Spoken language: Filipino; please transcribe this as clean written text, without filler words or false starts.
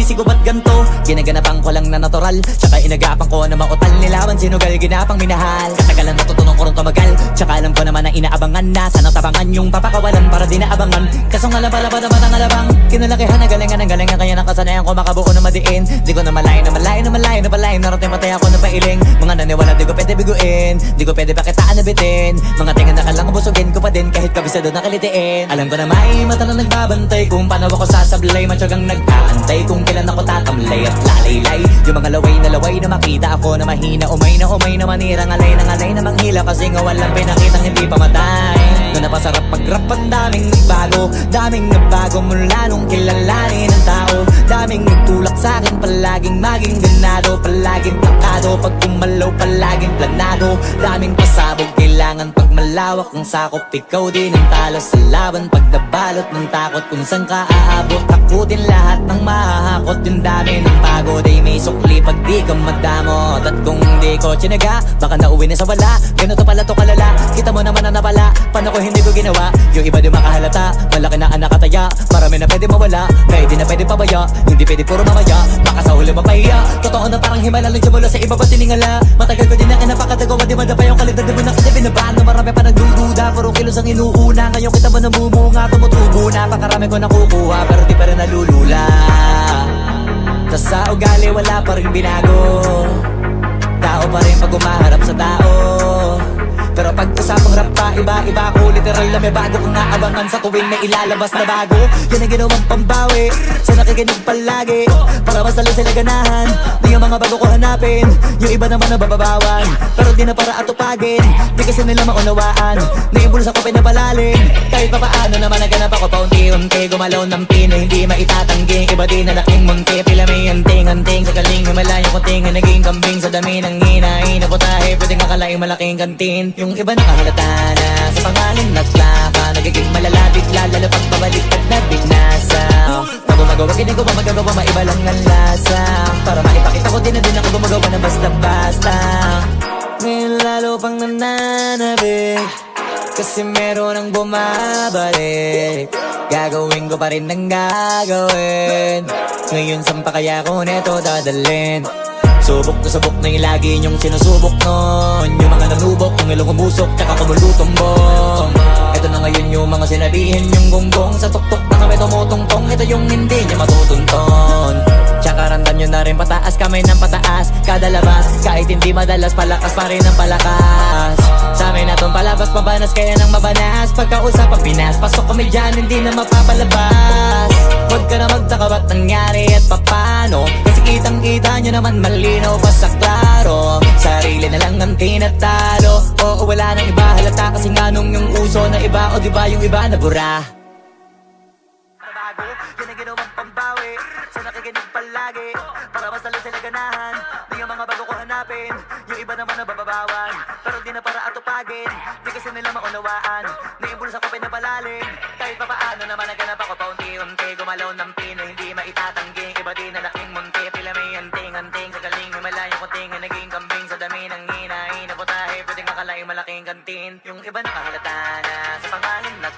sinisisi ko ba't ganto? Ginaganapan ko lang na natural, tsaka inagapan ko na mautal. Nilaban sinugal, ginapang minahal. Katagalan natutunan ko rin tumagal, tsaka alam ko naman na inaabangan na sanang tabangan yung papakawalan para di naabangan. Kaso nga lapalapad naman ang alabang kinalakihan na galingan ng galingan, kaya nakasanayan ko makabuo na madiin. Di ko na malayo na malayo na malayo na palayo, narating matay ako na pailing. Mga naniwala di ko pwede biguin, di ko pwede pakitaan na bitin. Mga tinga na kalang busugin ko pa din kahit kabisado na kalitiin. Alam ko na may mata na nagbabantay kung paano ako sasablay, matyagang nag-aantay kung kailan ako tatamlay at lalaylay. Yung mga laway na makita ako na mahina, umay na manirang alay na manghila, kasi nga walang pinakitang hindi pamatay. Na napasarap pag-rap, ang daming nagbago mula nung kilalanin ng tao. Daming nagtulak sa'kin, palaging maging ganado, palaging plakado, pag kumalaw palaging planado. Daming pasabog, kailangan pag malawak ang sakop, ikaw din ang talo sa laban. Pag nabalot ng takot kung saan ka aabot, takutin lahat ng mahahakot. Yung dami ng pagod ay may sukli pag di ka madamot. At kung di ko tsinaga, baka nauwi na sa wala. Ganito pala to kalala, kita mo naman na napala. Paano ko hindi ko ginawa? Yung iba di makahalata, malaki na anak kataya. Marami na pwede mawala, kaya di na pwede pabaya. Hindi pwede puro mamaya, baka sa huli mapahiya. Totoo na parang himala lang siya mula sa iba ba tiningala. Matagal ko din na kinapakatagawa, di madapa yung kalidad. Di mo na kita binabahan na marami pa nagdududa, puro kilos ang inuuna. Ngayon kita mo namumunga, tumutubo na. Pakarami ko nakukuha, pero di pa rin nalulula. Tas sa ugali wala pa rin binago, tao pa rin pag umaharap sa tao. Pero pag usapang rap pa, iba ko literal na may bago kong naabangan sa tuwing may ilalabas na bago. Yan ang ginawang pambawi sa nakikinig palagi, para mas lalo sila ganahan. Di yung mga bago ko hanapin, yung iba naman nabababawan, pero di na para atupagin. Di kasi nila maunawaan, naibulsa ko pinapalalim. Kahit pa paano naman naganap ako paunti-unti, gumalaw ng pino, hindi maitatanggi. Iba din na laking munti, pila may anting-anting. Sa galing may malayong kunting, naging kambing sa dami ng hinahin. Naputahe, pwedeng akalaing malaking kantin. Yung iba nakahalata na sa pangalan at laka, nagiging malalapit lalo pag babaliktad na binasa. Pag gumagawa, ginagawa, magagawa, maiba lang ang lasa. Para maipakita ko din na din ako gumagawa na basta-basta. Ngayon lalo pang nananabik, kasi meron ang bumabalik. Gagawin ko pa rin ang gagawin. Ngayon saan pa kaya ko neto dadalhin? Subok na yung lagi niyong sinusubok nun. Yung mga nanubok, yung ilong umusok, tsaka kumulutumbong. Ito na ngayon yung mga sinabihin yung gonggong. Sa tuktok na kami tumutungtong, ito yung hindi niya matutunton. Tsaka ramdam nyo na rin pataas, kamay ng pataas. Kada labas, kahit hindi madalas, palakas pa rin ang palakas. Sa amin na tong palabas, pabanas kaya nang mabanas. Pagkausap ang Pinas, pasok kami dyan, hindi na mapapalabas. Huwag ka na magtaka ba't nangyari at papano, kasi kitang-kita nyo naman malinaw pa sa klaro. Sarili na lang ang tinatalo, oo wala nang iba halata, kasi nga nung yung uso na iba, o diba yung iba na bura. Yan ang ginawang pambawi sa nakikinig palagi, para mas lalo sila ganahan. Di yung mga bago ko hanapin, yung iba naman nabababawan, pero di na para atupagin. Di kasi nila maunawaan, naibulsa ko pinapalalim. Kahit pa paano naman naganap ako paunti-unti, gumalaw ng pino, hindi maitatanggi. Iba din na laking munti, pila may anting-anting. Sa galing may malayong kunting, naging kambing sa dami ng hinahin. Naputahe, pwedeng akalaing malaking kantin. Yung iba nakahalata na sa pangalan at